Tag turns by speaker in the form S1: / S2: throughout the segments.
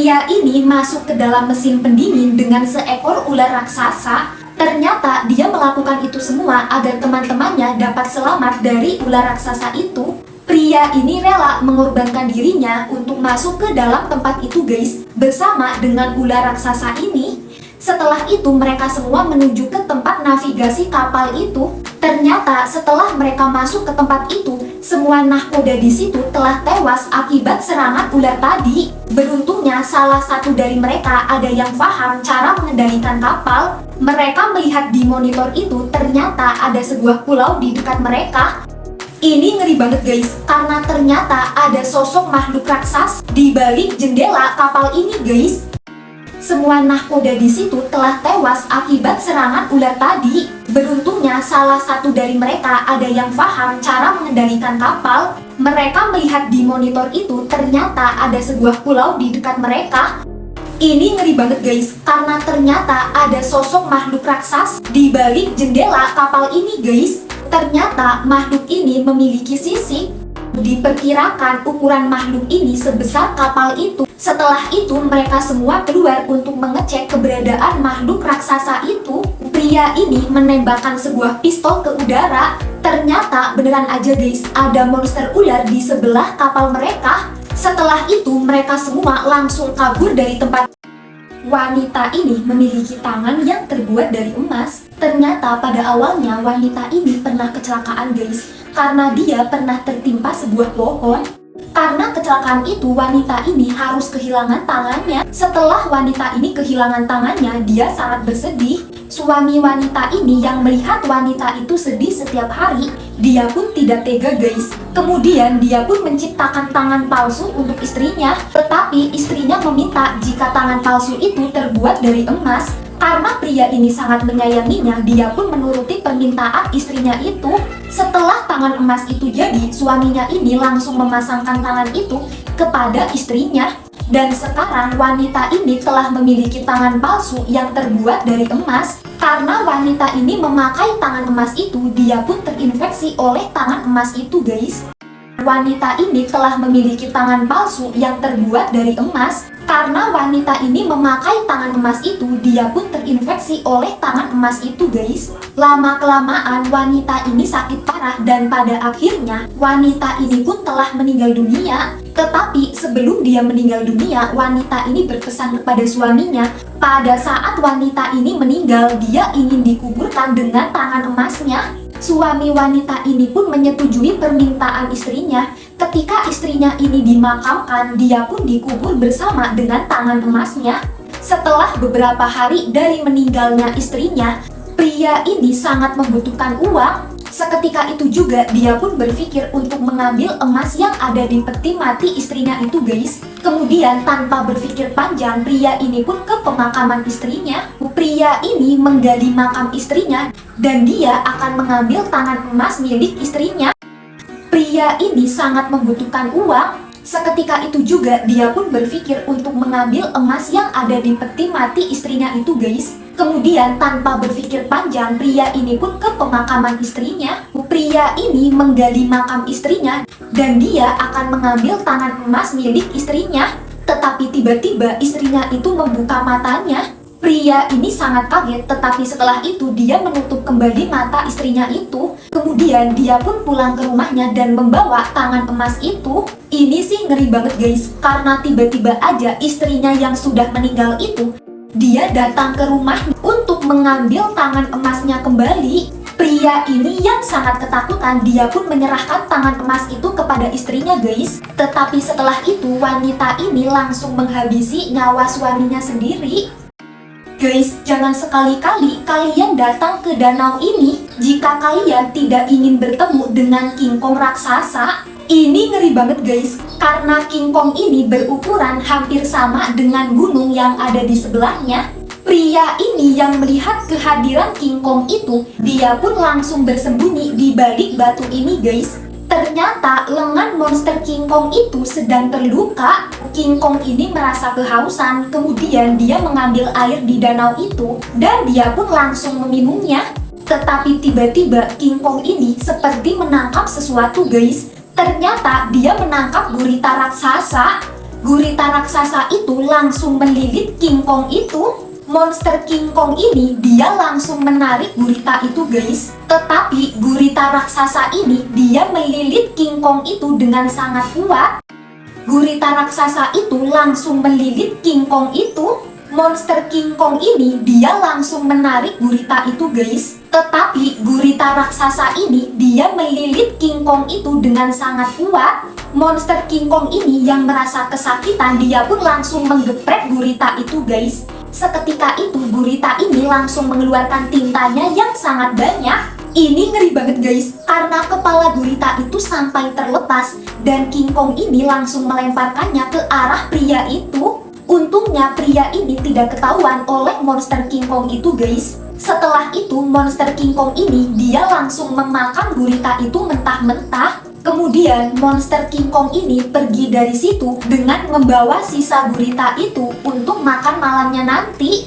S1: Pria ini masuk ke dalam mesin pendingin dengan seekor ular raksasa. Ternyata dia melakukan itu semua agar teman-temannya dapat selamat dari ular raksasa itu. Pria ini rela mengorbankan dirinya untuk masuk ke dalam tempat itu guys, bersama dengan ular raksasa ini. Setelah itu mereka semua menuju ke tempat navigasi kapal itu. Ternyata setelah mereka masuk ke tempat itu, semua nahkoda di situ telah tewas akibat serangan ular tadi. Beruntungnya salah satu dari mereka ada yang paham cara mengendalikan kapal. Mereka melihat di monitor itu ternyata ada sebuah pulau di dekat mereka. Ini ngeri banget guys, karena ternyata ada sosok makhluk raksasa di balik jendela kapal ini guys. Semua nahkoda di situ telah tewas akibat serangan ular tadi. Beruntungnya salah satu dari mereka ada yang paham cara mengendalikan kapal. Mereka melihat di monitor itu ternyata ada sebuah pulau di dekat mereka. Ini ngeri banget guys, karena ternyata ada sosok makhluk raksasa di balik jendela kapal ini guys. Ternyata makhluk ini memiliki sisik. Diperkirakan ukuran makhluk ini sebesar kapal itu. Setelah itu mereka semua keluar untuk mengecek keberadaan makhluk raksasa itu. Pria ini menembakkan sebuah pistol ke udara. Ternyata beneran aja guys, ada monster ular di sebelah kapal mereka. Setelah itu mereka semua langsung kabur dari tempat. Wanita ini memiliki tangan yang terbuat dari emas. Ternyata pada awalnya wanita ini pernah kecelakaan guys, karena dia pernah tertimpa sebuah pohon. Karena kecelakaan itu wanita ini harus kehilangan tangannya. Setelah wanita ini kehilangan tangannya, dia sangat bersedih. Suami wanita ini yang melihat wanita itu sedih setiap hari, dia pun tidak tega guys. Kemudian dia pun menciptakan tangan palsu untuk istrinya. Tetapi istrinya meminta jika tangan palsu itu terbuat dari emas. Karena pria ini sangat menyayanginya, dia pun menuruti permintaan istrinya itu. Setelah tangan emas itu jadi, suaminya ini langsung memasangkan tangan itu kepada istrinya. Dan sekarang wanita ini telah memiliki tangan palsu yang terbuat dari emas. Karena wanita ini memakai tangan emas itu, dia pun terinfeksi oleh tangan emas itu guys. Wanita ini telah memiliki tangan palsu yang terbuat dari emas. Karena wanita ini memakai tangan emas itu, dia pun terinfeksi oleh tangan emas itu guys. Lama-kelamaan wanita ini sakit parah dan pada akhirnya wanita ini pun telah meninggal dunia. Tetapi sebelum dia meninggal dunia, wanita ini berpesan kepada suaminya. Pada saat wanita ini meninggal, dia ingin dikuburkan dengan tangan emasnya. Suami wanita ini pun menyetujui permintaan istrinya. Ketika istrinya ini dimakamkan, dia pun dikubur bersama dengan tangan emasnya. Setelah beberapa hari dari meninggalnya istrinya, pria ini sangat membutuhkan uang. Seketika itu juga dia pun berpikir untuk mengambil emas yang ada di peti mati istrinya itu guys. Kemudian tanpa berpikir panjang, pria ini pun ke pemakaman istrinya. Pria ini menggali makam istrinya dan dia akan mengambil tangan emas milik istrinya. Pria ini sangat membutuhkan uang. Seketika itu juga dia pun berpikir untuk mengambil emas yang ada di peti mati istrinya itu guys. Kemudian tanpa berpikir panjang, pria ini pun ke pemakaman istrinya. Pria ini menggali makam istrinya dan dia akan mengambil tangan emas milik istrinya. Tetapi tiba-tiba istrinya itu membuka matanya. Pria ini sangat kaget, tetapi setelah itu dia menutup kembali mata istrinya itu. Kemudian dia pun pulang ke rumahnya dan membawa tangan emas itu. Ini sih ngeri banget guys, karena tiba-tiba aja istrinya yang sudah meninggal itu, dia datang ke rumahnya untuk mengambil tangan emasnya kembali. Pria ini yang sangat ketakutan, dia pun menyerahkan tangan emas itu kepada istrinya guys. Tetapi setelah itu wanita ini langsung menghabisi nyawa suaminya sendiri. Guys, jangan sekali-kali kalian datang ke danau ini jika kalian tidak ingin bertemu dengan King Kong raksasa. Ini ngeri banget guys, karena King Kong ini berukuran hampir sama dengan gunung yang ada di sebelahnya. Pria ini yang melihat kehadiran King Kong itu, dia pun langsung bersembunyi di balik batu ini guys. Ternyata lengan monster King Kong itu sedang terluka. King Kong ini merasa kehausan, kemudian dia mengambil air di danau itu dan dia pun langsung meminumnya. Tetapi tiba-tiba King Kong ini seperti menangkap sesuatu guys. Ternyata dia menangkap gurita raksasa. Gurita raksasa itu langsung melilit King Kong itu. Monster King Kong ini dia langsung menarik gurita itu guys. Tetapi gurita raksasa ini dia melilit King Kong itu dengan sangat kuat. Gurita raksasa itu langsung melilit King Kong itu. Monster King Kong ini dia langsung menarik gurita itu guys. Tetapi gurita raksasa ini dia melilit King Kong itu dengan sangat kuat. Monster King Kong ini yang merasa kesakitan dia pun langsung menggeprek gurita itu guys. Seketika itu gurita ini langsung mengeluarkan tintanya yang sangat banyak. Ini ngeri banget guys, karena kepala gurita itu sampai terlepas dan King Kong ini langsung melemparkannya ke arah pria itu. Untungnya pria ini tidak ketahuan oleh monster King Kong itu guys. Setelah itu monster King Kong ini dia langsung memakan gurita itu mentah-mentah. Kemudian monster King Kong ini pergi dari situ dengan membawa sisa gurita itu untuk makan malamnya nanti.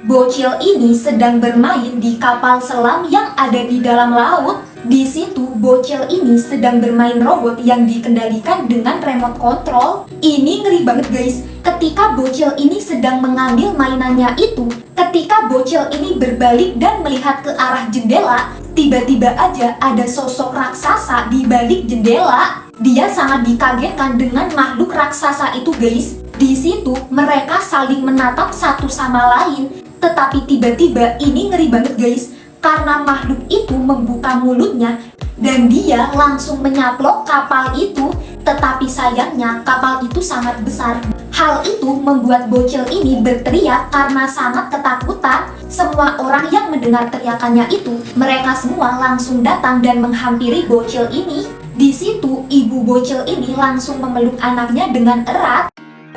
S1: Bocil ini sedang bermain di kapal selam yang ada di dalam laut. Di situ bocil ini sedang bermain robot yang dikendalikan dengan remote control. Ini ngeri banget guys. Ketika bocil ini sedang mengambil mainannya itu, ketika bocil ini berbalik dan melihat ke arah jendela, tiba-tiba aja ada sosok raksasa di balik jendela. Dia sangat dikagetkan dengan makhluk raksasa itu guys. Di situ mereka saling menatap satu sama lain. Tetapi tiba-tiba ini ngeri banget guys, karena makhluk itu membuka mulutnya dan dia langsung menyaplok kapal itu. Tetapi sayangnya kapal itu sangat besar. Hal itu membuat bocil ini berteriak karena sangat ketakutan. Semua orang yang mendengar teriakannya itu, mereka semua langsung datang dan menghampiri bocil ini. Di situ ibu bocil ini langsung memeluk anaknya dengan erat.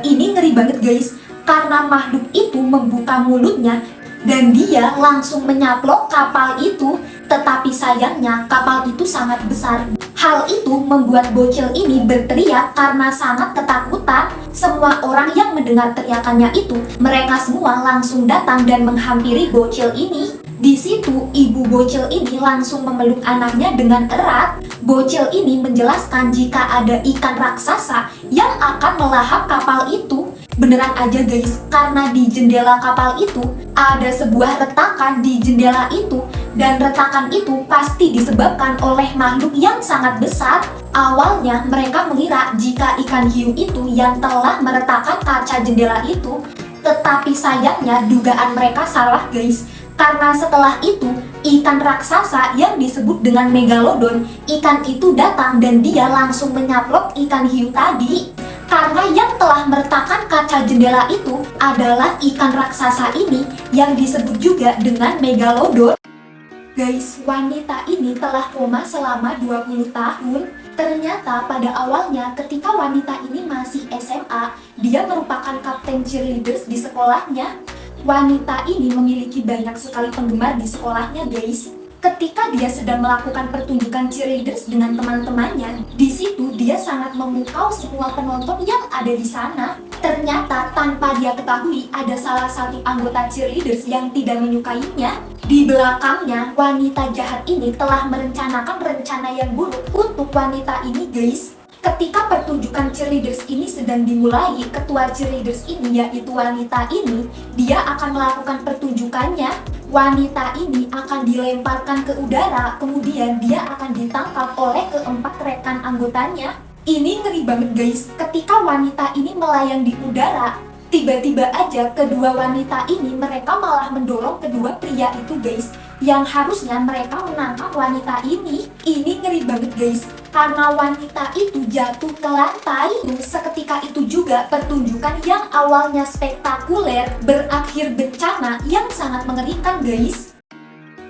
S1: Ini ngeri banget guys, karena makhluk itu membuka mulutnya dan dia langsung menyaplok kapal itu. Tetapi sayangnya kapal itu sangat besar. Hal itu membuat bocil ini berteriak karena sangat ketakutan. Semua orang yang mendengar teriakannya itu, mereka semua langsung datang dan menghampiri bocil ini. Di situ ibu bocil ini langsung memeluk anaknya dengan erat. Bocil ini menjelaskan jika ada ikan raksasa yang akan melahap kapal itu. Beneran aja guys, karena di jendela kapal itu ada sebuah retakan di jendela itu, dan retakan itu pasti disebabkan oleh makhluk yang sangat besar. Awalnya mereka mengira jika ikan hiu itu yang telah meretakkan kaca jendela itu. Tetapi sayangnya dugaan mereka salah guys, karena setelah itu ikan raksasa yang disebut dengan Megalodon, ikan itu datang dan dia langsung menyaplok ikan hiu tadi. Karena yang telah meretakkan kaca jendela itu adalah ikan raksasa ini yang disebut juga dengan Megalodon. Guys, wanita ini telah koma selama 20 tahun. Ternyata pada awalnya ketika wanita ini masih SMA, dia merupakan kapten cheerleaders di sekolahnya. Wanita ini memiliki banyak sekali penggemar di sekolahnya guys. Ketika dia sedang melakukan pertunjukan cheerleaders dengan teman-temannya, di situ dia sangat memukau semua penonton yang ada di sana. Ternyata tanpa dia ketahui ada salah satu anggota cheerleaders yang tidak menyukainya. Di belakangnya, wanita jahat ini telah merencanakan rencana yang buruk untuk wanita ini guys. Ketika pertunjukan cheerleaders ini sedang dimulai, ketua cheerleaders ini yaitu wanita ini, dia akan melakukan pertunjukannya. Wanita ini akan dilemparkan ke udara, kemudian dia akan ditangkap oleh keempat rekan anggotanya. Ini ngeri banget guys, ketika wanita ini melayang di udara, tiba-tiba aja kedua wanita ini mereka malah mendorong kedua pria itu guys, yang harusnya mereka menangkap wanita ini. Ini ngeri banget guys, karena wanita itu jatuh ke lantai. Seketika itu juga pertunjukan yang awalnya spektakuler berakhir bencana yang sangat mengerikan guys.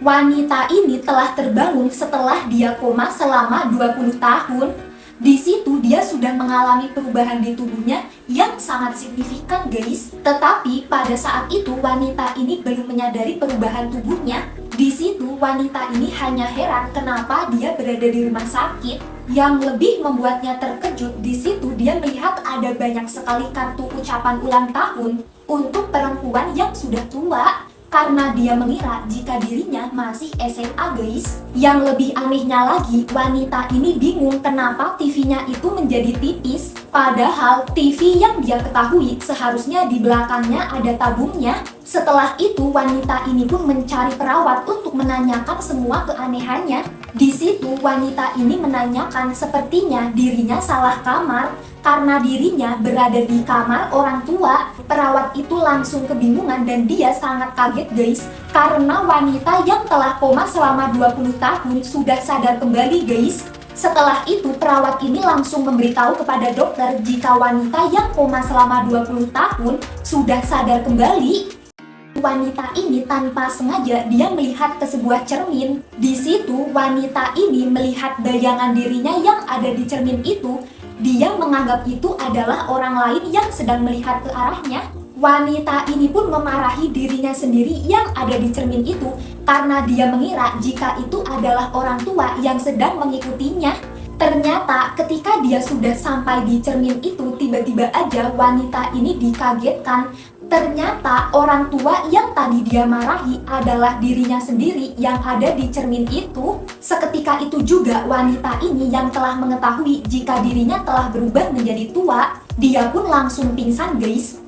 S1: Wanita ini telah terbangun setelah dia koma selama 20 tahun. Di situ dia sudah mengalami perubahan di tubuhnya yang sangat signifikan guys. Tetapi pada saat itu wanita ini belum menyadari perubahan tubuhnya. Di situ wanita ini hanya heran kenapa dia berada di rumah sakit. Yang lebih membuatnya terkejut, di situ dia melihat ada banyak sekali kartu ucapan ulang tahun untuk perempuan yang sudah tua. karena dia mengira jika dirinya masih SMA guys. Yang lebih anehnya lagi, wanita ini bingung kenapa TV-nya itu menjadi tipis, padahal TV yang dia ketahui seharusnya di belakangnya ada tabungnya. Setelah itu wanita ini pun mencari perawat untuk menanyakan semua keanehannya. Di situ wanita ini menanyakan sepertinya dirinya salah kamar karena dirinya berada di kamar orang tua. Perawat itu langsung kebingungan dan dia sangat kaget guys, karena wanita yang telah koma selama 20 tahun sudah sadar kembali guys. Setelah itu perawat ini langsung memberitahu kepada dokter jika wanita yang koma selama 20 tahun sudah sadar kembali. Wanita ini tanpa sengaja dia melihat ke sebuah cermin. Di situ wanita ini melihat bayangan dirinya yang ada di cermin itu. Dia menganggap itu adalah orang lain yang sedang melihat ke arahnya. Wanita ini pun memarahi dirinya sendiri yang ada di cermin itu karena dia mengira jika itu adalah orang tua yang sedang mengikutinya. Ternyata ketika dia sudah sampai di cermin itu, tiba-tiba aja wanita ini dikagetkan. Ternyata orang tua yang tadi dia marahi adalah dirinya sendiri yang ada di cermin itu. Seketika itu juga wanita ini yang telah mengetahui jika dirinya telah berubah menjadi tua, dia pun langsung pingsan guys.